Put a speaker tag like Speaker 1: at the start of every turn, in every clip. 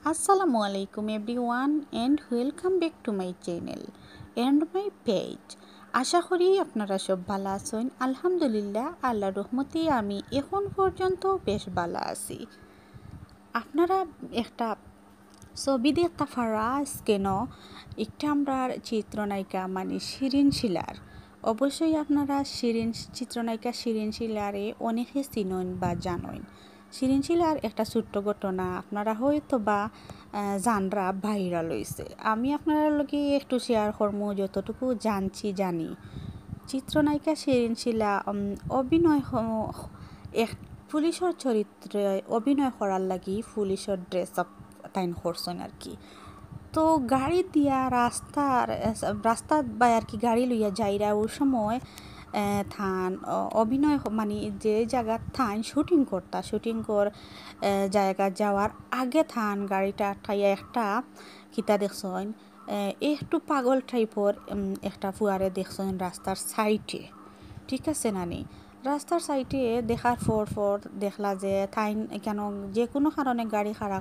Speaker 1: Assalamu alaikum everyone and welcome back to my channel and my page. আশা করি আপনারা সব ভালো আছেন। আলহামদুলিল্লাহ, আল্লাহর রহমতে আমি এখন পর্যন্ত বেশ ভালো আছি। আপনারা একটা ছবি দেখতে পারাস কেন? একটা আমরা চিত্রনায়িকা মানে শিরিন শিলার, অবশ্যই আপনারা চিত্রনায়িকা শিরিন শিলারে অনেকে চিনেন বা জানেন। শিরিন শিলার একটা ছোট্ট ঘটনা আপনারা হয়তো বা জানরা ভাইরাল হয়েছে। আমি আপনারা লগে একটু শেয়ার করবো যতটুকু জানি। চিত্রনায়িকা শিরিন শিলা অভিনয় এক পুলিশের চরিত্রে অভিনয় করার লাগি পুলিশের ড্রেস আপ টাইম করছেন আর কি। তো গাড়ি দিয়া রাস্তা বা আর কি গাড়ি লইয়া যাইরা ওই সময় থান অভিনয় মানে যে জায়গা থান শুটিং জায়গা যাওয়ার আগে থান গাড়িটা ঠাইয়া একটা কিতা দেখছেন, একটু পাগল টাইপর একটা ফুয়ারে দেখছেন রাস্তার সাইডে। ঠিক আছে নানি, রাস্তার সাইডে দেখার পর দেখলা যে থাইন কেন যে কোনো কারণে গাড়ি খাড়া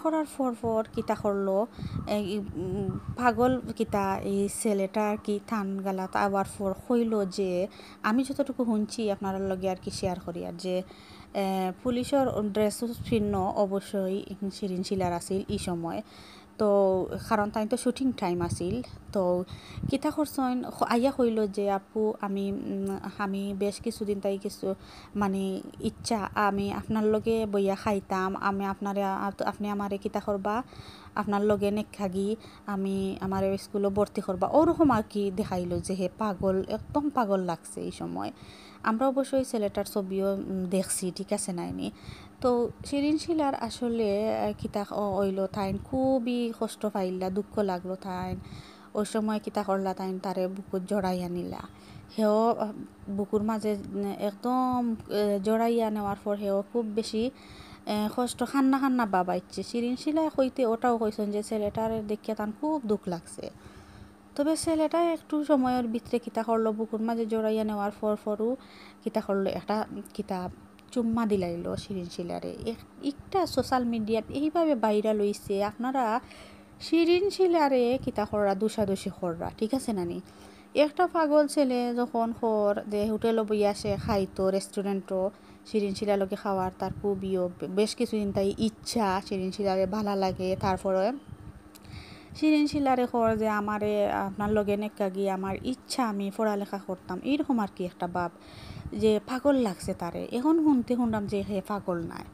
Speaker 1: করার পর কিতা করলো পাগল কিতা এই ছেলেটা আর কি থান গালাত আবার পর হইল যে আমি যতটুকু শুনছি আপনার লগে আর কি শেয়ার করি আর যে পুলিশের ড্রেস ভিন্ন অবশ্যই শিরিন শিলার আছিল এই সময়। তো কারণ তাই তো শুটিং টাইম আছিল। তো কিতা করছেন আইয়া কইল যে আপু আমি বেশ কিছুদিন তাই কিছু মানে ইচ্ছা আমি আপনার লগে বইয়া খাইতাম, আপনি আমারে কিতা করবা আপনার লগে নেখাগি আমি আমার স্কুলে ভর্তি করবা ওরকম আর কি দেখাইলো যে হে পাগল, একদম পাগল লাগছে এই সময়। আমরা অবশ্যই ছেলেটার ছবিও দেখছি, ঠিক আছে নাইনি। তো শিরিন শিলার আসলে কিতা হইল তাইন খুবই কষ্ট পাইলা, দুঃখ লাগলো তাইন। ওই সময় কিতা করলা তাইন তারে বুকুর জড়াইয়া নিলা। হেও বুকুর মাঝে একদম জড়াইয়া নেওয়ার পর হেও খুব বেশি কষ্ট খান্না বাবাইছে। শিরিন শিলায় কইতে ওটাও কইছেন যে ছেলেটার দেখিয়া তান খুব দুঃখ লাগছে। তবে ছেলেটা একটু সময়ের ভিতরে কিতা করলো বুকুর মাঝে জড়াইয়া নেওয়ার পরও কিতা করলো একটা কিতা চুম্মা দিলাইলো শিরিন শিলারে। একটা সোশ্যাল মিডিয়াত এইভাবে ভাইরাল হইছে। আপনারা শিরিন শিলারে কিতা কররা দোষাদোষি কররা, ঠিক আছে নানি। একটা পাগল ছেলে যখন যে হোটেলও বইয়া সে খাইতো রেস্টুরেন্টও শিরিন শিলালকে খাওয়ার তার খুবইও বেশ কিছুদিন তাই ইচ্ছা শিরিন শিলারে ভালো লাগে। তারপরে শিরিন শিলারে খর যে আমারে আপনার লগে নেকা গিয়ে আমার ইচ্ছা আমি পড়ালেখা করতাম এইরকম আর কি একটা ভাব যে পাগল লাগছে তারে। এখন শুনলাম যে হে পাগল নাই।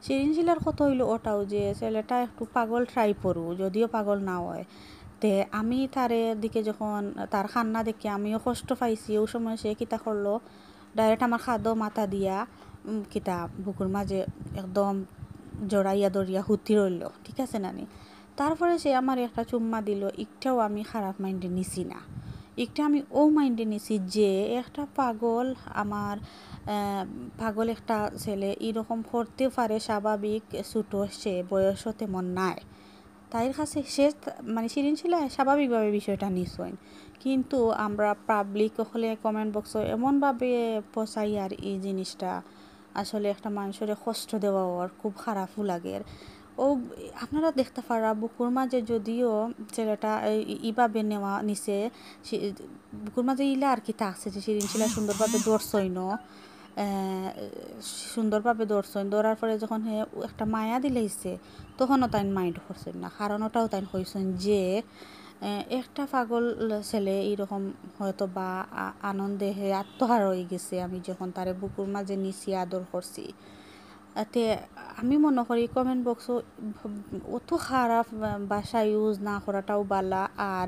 Speaker 1: শিরিন শিলার কথা হইলো ওটাও যে ছেলেটা একটু পাগল ট্রাই করু, যদিও পাগল না হয়। তে আমি তারে দিকে যখন তার খান্না দেখে আমিও কষ্ট পাইছি, ওই সময় সে কিতা করলো ডাইরেক্ট আমার খাদ্য মাথা দিয়া কিতা বুকুর মাঝে একদম জড়াইয়া দড়িয়া হুতি রইল, ঠিক আছে নানি। তারপরে সে আমার একটা চুম্মা দিল, একটাও আমি খারাপ মাইন্ডে নিছি না। একটা আমি ও মাইন্ডে নিছি যে একটা পাগল পাগল একটা ছেলে এরকম করতে পারে, স্বাভাবিক ছোটো সে বয়সও তেমন নাই তাইর কাছে সে মানে শিরিন শিলা স্বাভাবিকভাবে বিষয়টা নিশ্চয়। কিন্তু আমরা পাবলিক হলে কমেন্ট বক্সে এমনভাবে পচাই আর এই জিনিসটা আসলে একটা মানুষের কষ্ট দেওয়া আর খুব খারাপও লাগে। ও আপনারা দেখতে পারা বুকুর মাঝে যদিও ছেলেটা এইভাবে নিছে বুকুর মাঝে ইলা আর কি থাকছে যে শিরিন শিলা সুন্দরভাবে দৌড়ছইন দৌড়ার পরে যখন হে একটা মায়া দিলাইছে তখনও তাই মাইন্ড করছেন না। কারণ ওটাও তাই কইছেন যে একটা পাগল ছেলে এইরকম হয়তো বা আনন্দে হে আত্মহার হয়ে গেছে আমি যখন তারে বুকুর মাঝে নিছি আদর করছি। এতে আমি মনে করি কমেন্ট বক্স অত খারাপ ভাষা ইউজ না করাটাও বালা আর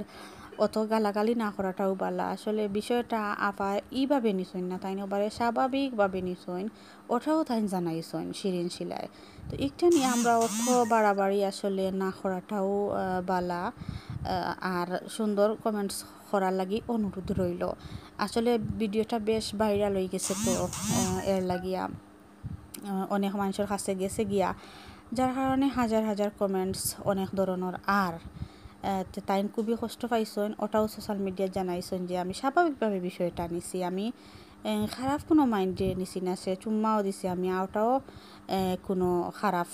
Speaker 1: অত গালাগালি না করাটাও বালা। আসলে বিষয়টা আপা এইভাবে নিছইন না, তাই নবারে স্বাভাবিকভাবে নিছইন, ওটাও তাই জানাইছইন শিরিন শিলায়। তো একটা নিয়ে আমরা অর্থ বাড়াবাড়ি আসলে না করাটাও বালা। আর সুন্দর কমেন্টস করার লাগি অনুরোধ রইল। আসলে ভিডিওটা বেশ ভাইরাল হয়ে গেছে, তো এর লাগিয়া অনেক মানুষের কাছে গেছে গিয়া, যার কারণে হাজার কমেন্টস অনেক ধরনের। আর তাই খুবই কষ্ট পাইছেন, ওটাও সোশ্যাল মিডিয়া জানাইছেন যে আমি স্বাভাবিকভাবে বিষয়টা নিছি, আমি খারাপ কোনো মাইন্ডে নিছি না। সে চুম্মাও দিছি আমি, ওটাও কোনো খারাপ